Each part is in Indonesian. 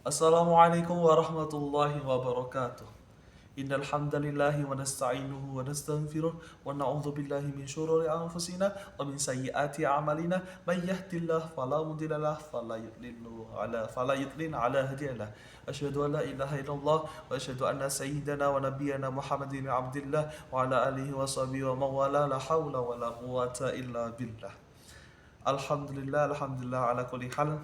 Assalamualaikum warahmatullahi wabarakatuh. Innal hamdalillahi wa nasta'inuhu wa nastaghfiruh wa na'udzu billahi min syururi anfusina wa min sayyiati a'malina may yahdihillahu fala mudilla lahu fala yudlil ala hadiyalah. Asyhadu an la ilaha illallah wa asyhadu anna sayyidana wa nabiyyana Muhammadin abdillah wa ala alihi wa sahbihi wa mawala la haula wa la quwwata illa billah. Alhamdulillah ala kulli hal.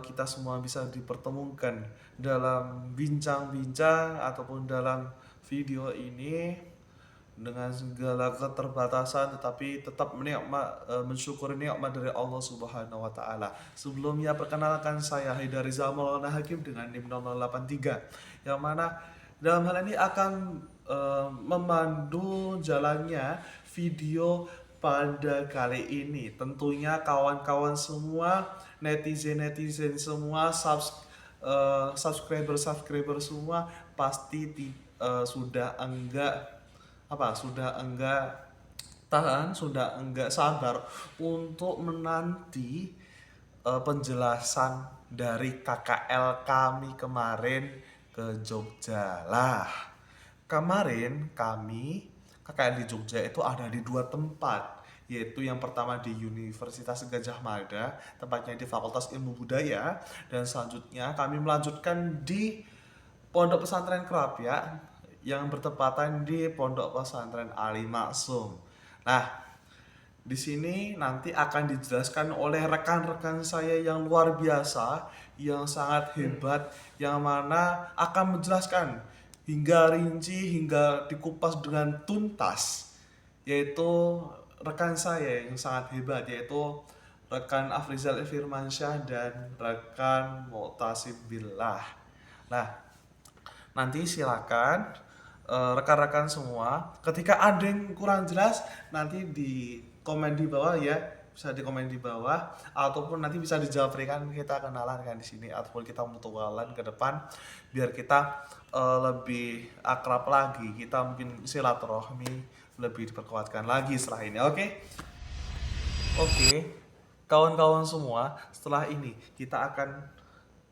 Kita semua bisa dipertemukan dalam bincang-bincang ataupun dalam video ini dengan segala keterbatasan, tetapi tetap mensyukuri nikmat dari Allah Subhanahu wa taala. Sebelumnya perkenalkan saya Haidar Rizal Maulana Hakim dengan NIM 0083, yang mana dalam hal ini akan memandu jalannya video pada kali ini. Tentunya kawan-kawan semua, netizen semua, subscriber semua pasti sudah enggak tahan, sudah enggak sabar untuk menanti penjelasan dari KKL kami kemarin ke Jogja. Lah, kemarin kami KKL di Jogja itu ada di dua tempat, yaitu yang pertama di Universitas Gadjah Mada, tempatnya di Fakultas Ilmu Budaya, dan selanjutnya kami melanjutkan di Pondok Pesantren Krapyak yang bertepatan di Pondok Pesantren Ali Maksum. Nah, di sini nanti akan dijelaskan oleh rekan-rekan saya yang luar biasa, yang sangat hebat, yang mana akan menjelaskan hingga rinci, hingga dikupas dengan tuntas, yaitu rekan saya yang sangat hebat, yaitu rekan Afrizal Firmansyah dan rekan Mu'tasim Billah. Nah, nanti silakan rekan-rekan semua, ketika ada yang kurang jelas nanti di komen di bawah ya, bisa di komen di bawah, ataupun nanti bisa dijawab, kan kita kenalan kan di sini, ataupun kita mutualan ke depan biar kita lebih akrab lagi, kita mungkin silaturahmi lebih diperkuatkan lagi setelah ini. Oke, kawan-kawan semua, setelah ini kita akan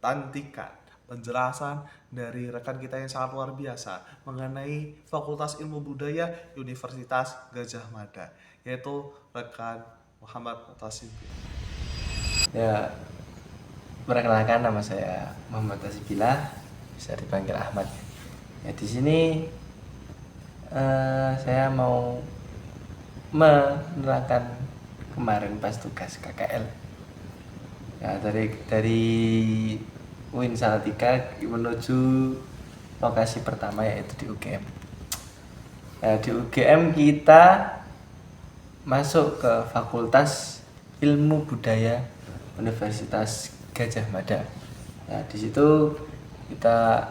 tantikan penjelasan dari rekan kita yang sangat luar biasa mengenai Fakultas Ilmu Budaya Universitas Gadjah Mada, yaitu rekan Muhammad Mu'tasim. Ya, perkenalkan, nama saya Muhammad Tasibila, bisa dipanggil Ahmad. Ya, di sini saya mau menerangkan kemarin pas tugas KKL. Ya, dari UIN Salatiga menuju lokasi pertama, yaitu di UGM. Ya, di UGM kita masuk ke Fakultas Ilmu Budaya Universitas Gadjah Mada. Nah, di situ kita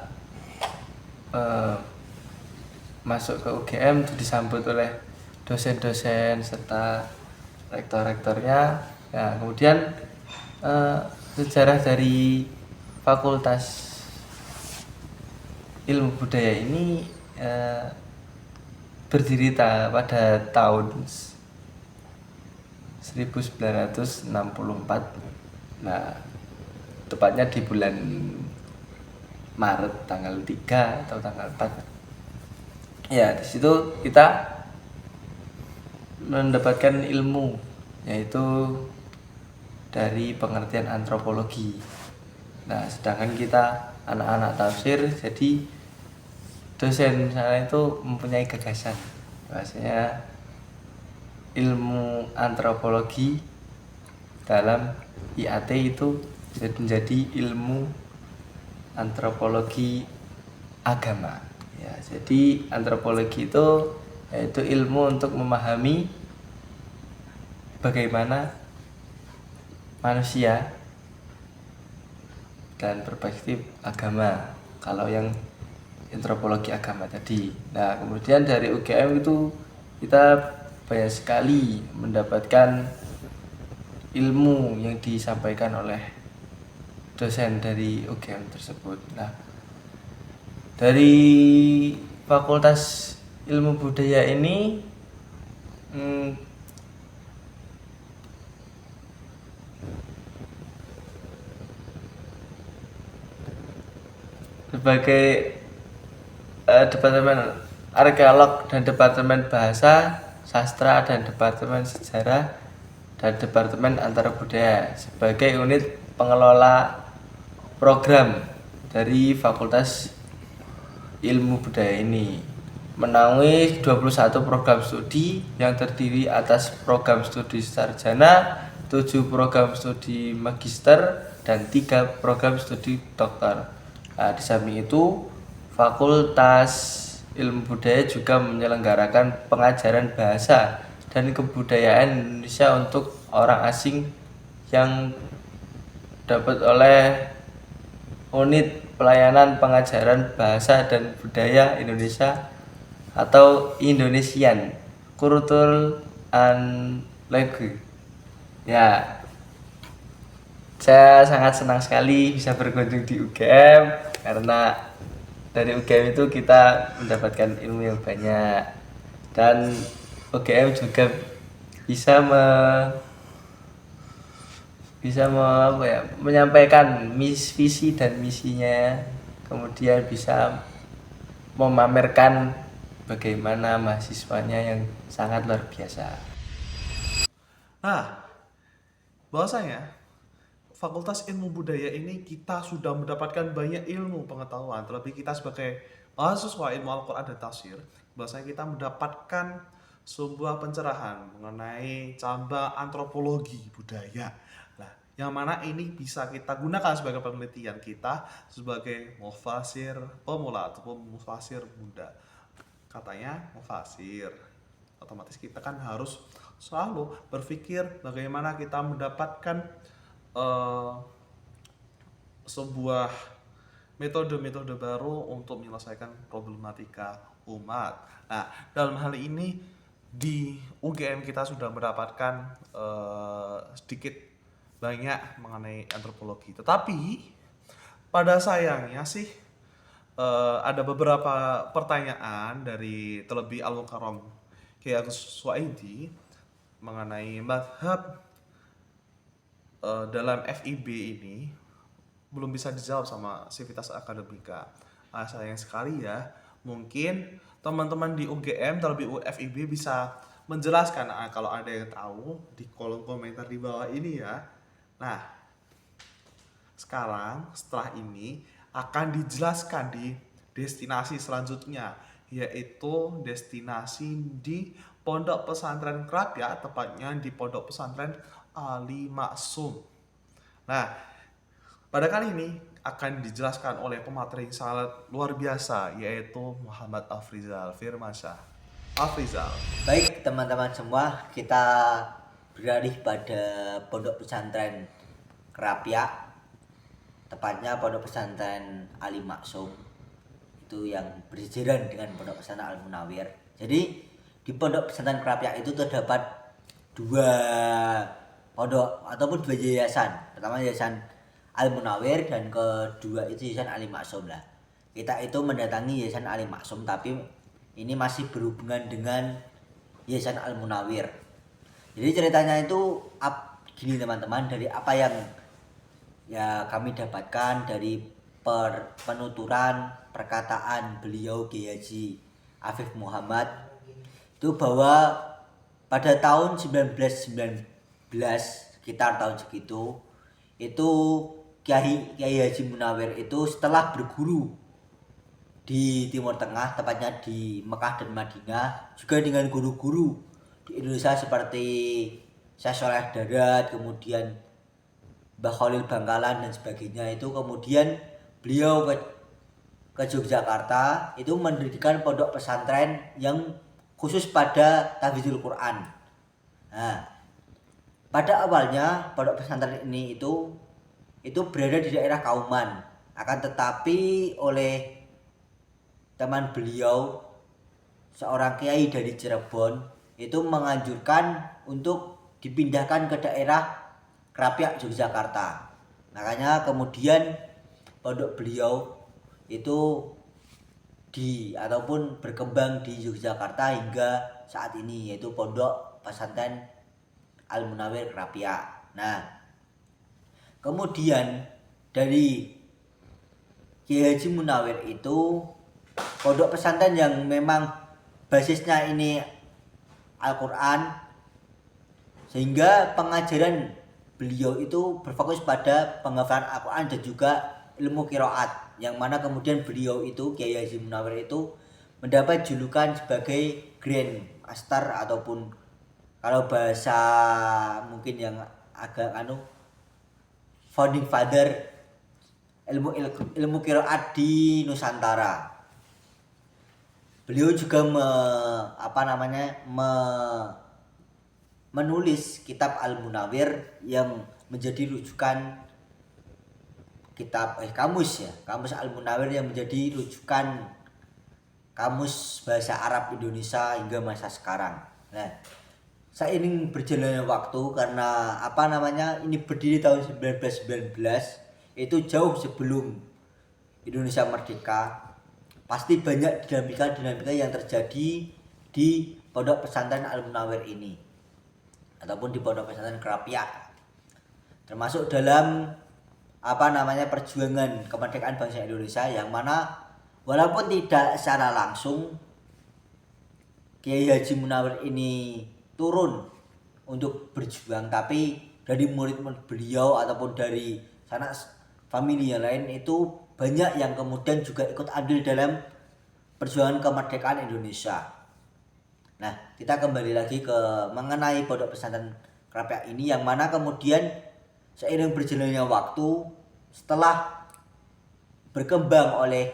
masuk ke UGM itu disambut oleh dosen-dosen serta rektor-rektornya. Nah, kemudian sejarah dari Fakultas Ilmu Budaya ini berdiri pada tahun 1964. Nah, tepatnya di bulan Maret tanggal 3 atau tanggal 4. Ya, di situ kita mendapatkan ilmu, yaitu dari pengertian antropologi. Nah, sedangkan kita anak-anak tafsir, jadi dosen sana itu mempunyai gagasan bahwasanya ilmu antropologi dalam IAT itu menjadi ilmu antropologi agama. Ya, jadi antropologi itu yaitu ilmu untuk memahami bagaimana manusia dan perspektif agama, kalau yang antropologi agama tadi. Nah, kemudian dari UGM itu kita banyak sekali mendapatkan ilmu yang disampaikan oleh dosen dari UGM tersebut. Nah, dari Fakultas Ilmu Budaya ini sebagai Departemen Arkeolog dan Departemen Bahasa, Sastra dan Departemen Sejarah dan Departemen Antara Budaya sebagai unit pengelola program dari Fakultas Ilmu Budaya ini. Menaungi 21 program studi yang terdiri atas program studi sarjana, 7 program studi magister, dan 3 program studi doktor. Nah, di samping itu, Fakultas Ilmu Budaya juga menyelenggarakan pengajaran bahasa dan kebudayaan Indonesia untuk orang asing yang dapat oleh Unit Pelayanan Pengajaran Bahasa dan Budaya Indonesia atau Indonesian Kultur and Language. Ya, saya sangat senang sekali bisa berkunjung di UGM karena dari UGM itu kita mendapatkan ilmu yang banyak dan UGM juga bisa menyampaikan visi dan misinya, kemudian bisa memamerkan bagaimana mahasiswanya yang sangat luar biasa. Nah, bahwasanya Fakultas Ilmu Budaya ini kita sudah mendapatkan banyak ilmu pengetahuan. Terlebih kita sebagai mahasiswa ilmu Al-Quran dan Tafsir, bahwasanya kita mendapatkan sebuah pencerahan mengenai cabang antropologi budaya. Nah, yang mana ini bisa kita gunakan sebagai penelitian kita sebagai mufasir pemula ataupun mufasir muda. Katanya mufasir, otomatis kita kan harus selalu berpikir bagaimana kita mendapatkan eh, sebuah metode-metode baru untuk menyelesaikan problematika umat. Nah, dalam hal ini di UGM kita sudah mendapatkan sedikit banyak mengenai antropologi. Tetapi pada sayangnya sih ada beberapa pertanyaan dari terlebih Al-Mukarram Kiai Agus Suwaidi mengenai madhab dalam FIB ini belum bisa dijawab sama Sivitas Akademika. Sayang sekali ya. Mungkin teman-teman di UGM terlebih FIB bisa menjelaskan kalau ada yang tahu di kolom komentar di bawah ini ya. Nah, sekarang setelah ini akan dijelaskan di destinasi selanjutnya, yaitu destinasi di Pondok Pesantren Krapyak, tepatnya di Pondok Pesantren Ali Maksum. Nah, pada kali ini akan dijelaskan oleh pemateri yang sangat luar biasa, yaitu Muhammad Afrizal Firmansyah. Afrizal. Baik teman-teman semua, kita beralih pada Pondok Pesantren Krapyak, tepatnya Pondok Pesantren Ali Maksum, itu yang berjajaran dengan Pondok Pesantren Al Munawir. Jadi di Pondok Pesantren Krapyak itu terdapat dua pondok ataupun dua yayasan. Pertama Yayasan Al Munawir dan kedua itu Yayasan Ali Maksum lah. Kita itu mendatangi Yayasan Ali Maksum, tapi ini masih berhubungan dengan Yayasan Al Munawir. Jadi ceritanya itu gini teman-teman, dari apa yang ya kami dapatkan dari penuturan perkataan beliau Kiai Haji Afif Muhammad itu bahwa pada tahun 1919 sekitar tahun segitu itu Kiai Haji Munawir itu setelah berguru di Timur Tengah, tepatnya di Mekah dan Madinah, juga dengan guru-guru di Indonesia seperti Syekh Soleh Darat, kemudian Mbah Khalil Bangkalan dan sebagainya. Itu kemudian beliau ke Yogyakarta itu mendirikan pondok pesantren yang khusus pada tahfidzul Quran. Nah, pada awalnya pondok pesantren ini itu berada di daerah Kauman, akan tetapi oleh teman beliau seorang kiai dari Cirebon itu menganjurkan untuk dipindahkan ke daerah Krapyak Yogyakarta. Makanya kemudian pondok beliau itu ataupun berkembang di Yogyakarta hingga saat ini, yaitu Pondok Pesantren Al Munawir Krapyak. Nah, kemudian dari Kiai Haji Munawir itu pondok pesantren yang memang basisnya ini Al-Quran, sehingga pengajaran beliau itu berfokus pada penghafalan Al-Quran dan juga ilmu qiraat, yang mana kemudian beliau itu Kiai Haji Munawir itu mendapat julukan sebagai Grand Master ataupun kalau bahasa mungkin yang agak founding father ilmu qiraat di Nusantara. Beliau juga menulis kitab Al-Munawir yang menjadi rujukan kamus Al-Munawir yang menjadi rujukan kamus bahasa Arab Indonesia hingga masa sekarang. Nah, seiring berjalannya waktu, karena ini berdiri tahun 1919, itu jauh sebelum Indonesia merdeka, pasti banyak dinamika yang terjadi di pondok pesantren Al-Munawir ini ataupun di pondok pesantren Krapyak, termasuk dalam perjuangan kemerdekaan bangsa Indonesia, yang mana walaupun tidak secara langsung Kiai Haji Munawir ini turun untuk berjuang, tapi dari murid-murid beliau ataupun dari sanak famili yang lain itu banyak yang kemudian juga ikut andil dalam perjuangan kemerdekaan Indonesia. Nah, kita kembali lagi ke mengenai pondok pesantren Krapyak ini, yang mana kemudian seiring berjalannya waktu, setelah berkembang oleh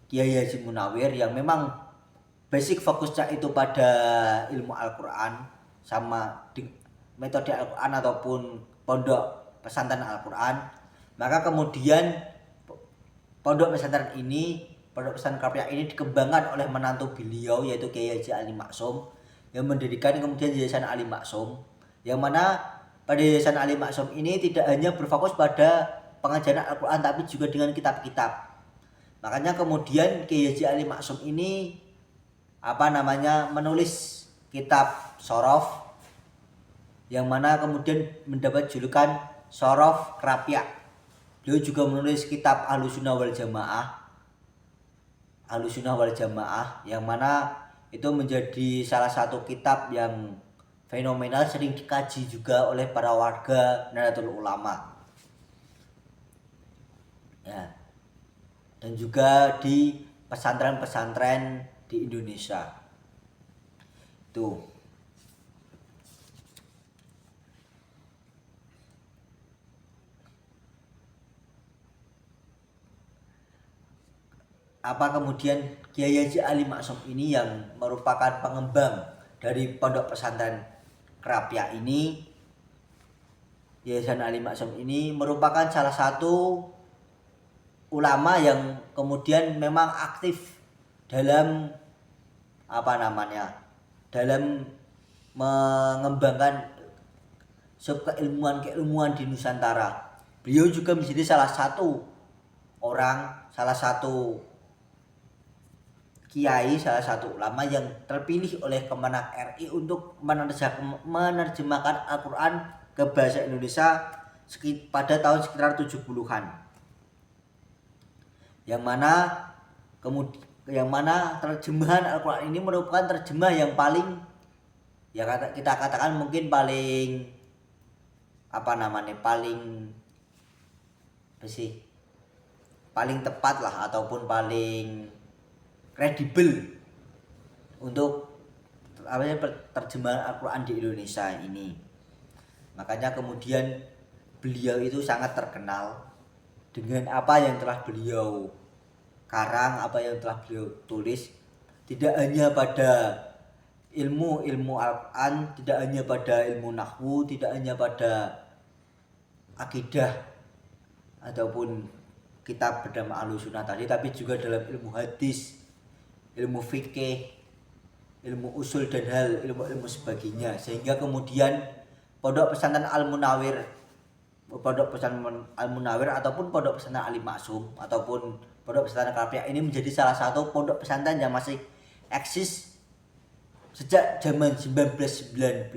Kiai Haji Munawir yang memang basic fokusnya itu pada ilmu Al-Quran sama metode Al-Quran ataupun pondok pesantren Al-Quran, maka kemudian pondok pesantren Krapyak ini dikembangkan oleh menantu beliau, yaitu Kiai Haji Ali Maksum, yang mendirikan kemudian Yayasan Ali Maksum, yang mana pada Yayasan Ali Maksum ini tidak hanya berfokus pada pengajaran Al-Quran tapi juga dengan kitab-kitab. Makanya kemudian Kiai Haji Ali Maksum ini menulis kitab Shorof, yang mana kemudian mendapat julukan Shorof Krapyak. Beliau juga menulis kitab Ahlussunnah wal Jamaah, yang mana itu menjadi salah satu kitab yang fenomenal, sering dikaji juga oleh para warga Nahdlatul Ulama. Ya. Dan juga di pesantren-pesantren di Indonesia. Tuh. Kemudian Kiai Haji Ali Maksum ini yang merupakan pengembang dari pondok pesantren Krapyak ini. Yayasan Ali Maksum ini merupakan salah satu ulama yang kemudian memang aktif dalam dalam mengembangkan keilmuan di Nusantara. Beliau juga menjadi salah satu kiai, salah satu ulama yang terpilih oleh Kemenak RI untuk menerjemahkan Al-Quran ke bahasa Indonesia pada tahun sekitar 70-an. Yang mana terjemahan Al-Quran ini merupakan terjemah yang paling, ya kita katakan mungkin paling paling tepat lah, ataupun paling kredibel untuk terjemahan Al-Quran di Indonesia ini. Makanya kemudian beliau itu sangat terkenal dengan apa yang telah beliau karang, apa yang telah beliau tulis, tidak hanya pada ilmu Al-Quran, tidak hanya pada ilmu nahwu, tidak hanya pada akidah ataupun kitab bernama Ahlussunnah tadi, tapi juga dalam ilmu hadis, ilmu fikih, ilmu usul dan ilmu sebagainya. Sehingga kemudian pondok pesantren Al-Munawir ataupun pondok pesantren Ali Maksum ataupun pondok pesantren Krapyak ini menjadi salah satu pondok pesantren yang masih eksis sejak zaman 1919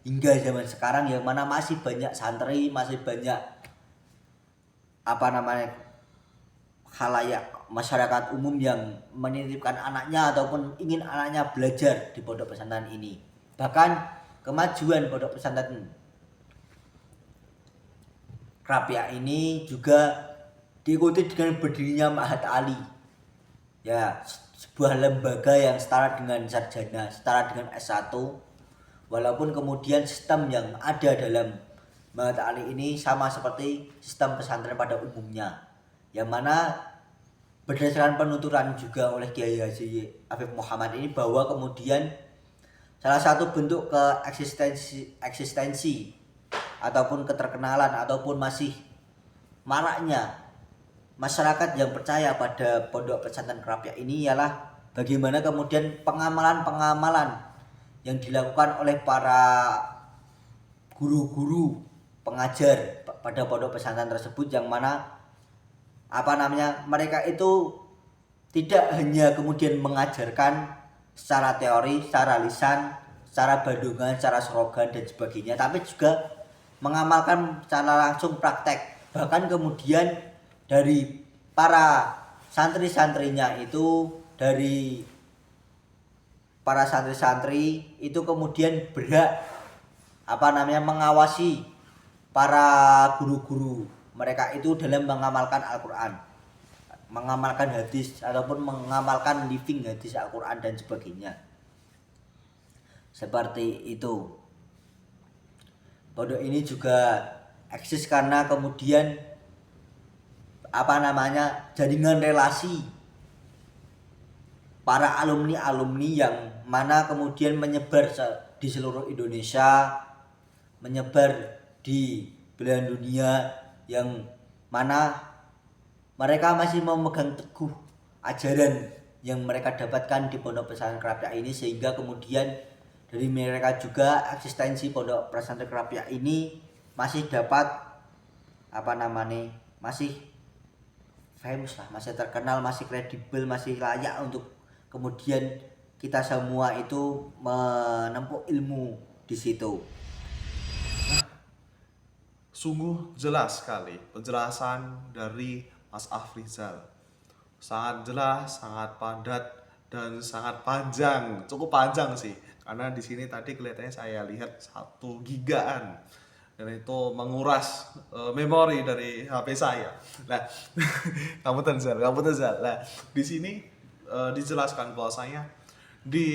hingga zaman sekarang, yang mana masih banyak santri, masih banyak khalayak masyarakat umum yang menitipkan anaknya ataupun ingin anaknya belajar di pondok pesantren ini. Bahkan kemajuan pondok pesantren Krapyak ini juga diikuti dengan berdirinya Ma'had Ali. Ya, sebuah lembaga yang setara dengan sarjana, setara dengan S1. Walaupun kemudian sistem yang ada dalam Ma'had Ali ini sama seperti sistem pesantren pada umumnya. Yang mana berdasarkan penuturan juga oleh Kiai Haji Afif Muhammad ini bahwa kemudian salah satu bentuk eksistensi ataupun keterkenalan ataupun masih maraknya masyarakat yang percaya pada pondok pesantren Krapyak ini ialah bagaimana kemudian pengamalan-pengamalan yang dilakukan oleh para guru-guru pengajar pada pondok pesantren tersebut, yang mana mereka itu tidak hanya kemudian mengajarkan secara teori, secara lisan, secara bandungan, secara slogan dan sebagainya, tapi juga mengamalkan secara langsung praktek. Bahkan kemudian dari para santri-santrinya itu, dari para santri-santri itu kemudian berhak mengawasi para guru-guru mereka itu dalam mengamalkan Al-Quran, mengamalkan hadis ataupun mengamalkan living hadis Al-Quran dan sebagainya. Seperti itu. Pondok ini juga eksis karena kemudian jaringan relasi para alumni-alumni yang mana kemudian menyebar di seluruh Indonesia, menyebar di belahan dunia, yang mana mereka masih memegang teguh ajaran yang mereka dapatkan di pondok pesantren Krapyak ini, sehingga kemudian dari mereka juga eksistensi pondok pesantren Krapyak ini masih dapat masih famous lah, masih terkenal, masih kredibel, masih layak untuk kemudian kita semua itu menempuh ilmu di situ. Sungguh jelas sekali penjelasan dari Mas Afrizal. Sangat jelas, sangat padat, dan sangat panjang, cukup panjang sih. Karena di sini tadi kelihatannya saya lihat 1 gigaan, dan itu menguras memori dari HP saya. Nah, kamu tenzal. Nah, di sini dijelaskan bahwasanya di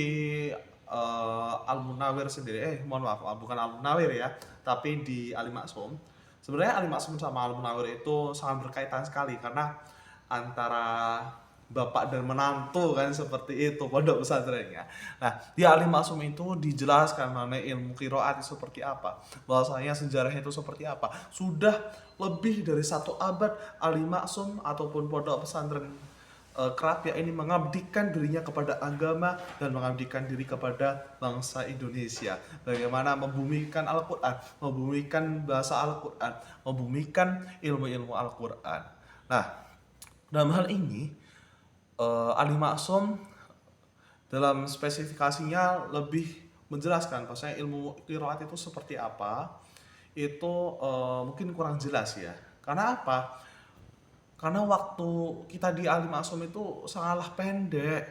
Al-Munawir sendiri, mohon maaf, bukan Al-Munawir ya, tapi di Ali Maksum. Sebenarnya Ali Maksum sama Al-Munawir itu sangat berkaitan sekali, karena antara bapak dan menantu kan, seperti itu pondok pesantrennya. Nah, di Ali Maksum itu dijelaskan mengenai ilmu qiraat itu seperti apa, bahwasanya sejarahnya itu seperti apa. Sudah lebih dari 1 abad Ali Maksum ataupun pondok pesantren Krapyak ini mengabdikan dirinya kepada agama dan mengabdikan diri kepada bangsa Indonesia. Bagaimana membumikan Al-Quran, membumikan bahasa Al-Quran, membumikan ilmu-ilmu Al-Quran. Nah, dalam hal ini Ali Maksum dalam spesifikasinya lebih menjelaskan bahwasanya ilmu qiraat itu seperti apa. Itu mungkin kurang jelas ya. Karena apa? Karena waktu kita di Ali Maksum itu sangatlah pendek.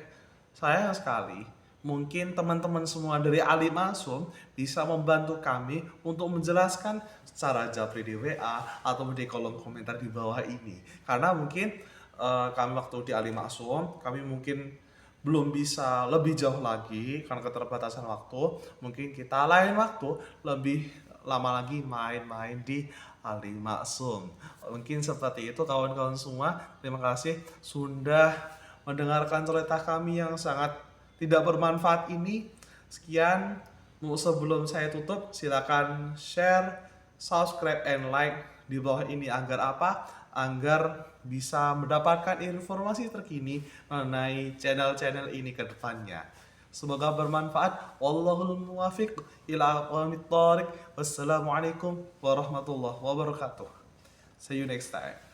Sayang sekali, mungkin teman-teman semua dari Ali Maksum bisa membantu kami untuk menjelaskan secara japri di WA atau di kolom komentar di bawah ini. Karena mungkin kami waktu di Ali Maksum, kami mungkin belum bisa lebih jauh lagi karena keterbatasan waktu. Mungkin kita lain waktu lebih lama lagi main-main di Ali Maksum. Mungkin seperti itu kawan-kawan semua. Terima kasih sudah mendengarkan cerita kami yang sangat tidak bermanfaat ini. Sekian. Sebelum saya tutup, silakan share, subscribe, and like di bawah ini agar apa? Agar bisa mendapatkan informasi terkini mengenai channel-channel ini ke depannya. Semoga bermanfaat. Wallahul muwaffiq ila aqwamit thoriq. Wassalamualaikum warahmatullahi wabarakatuh. See you next time.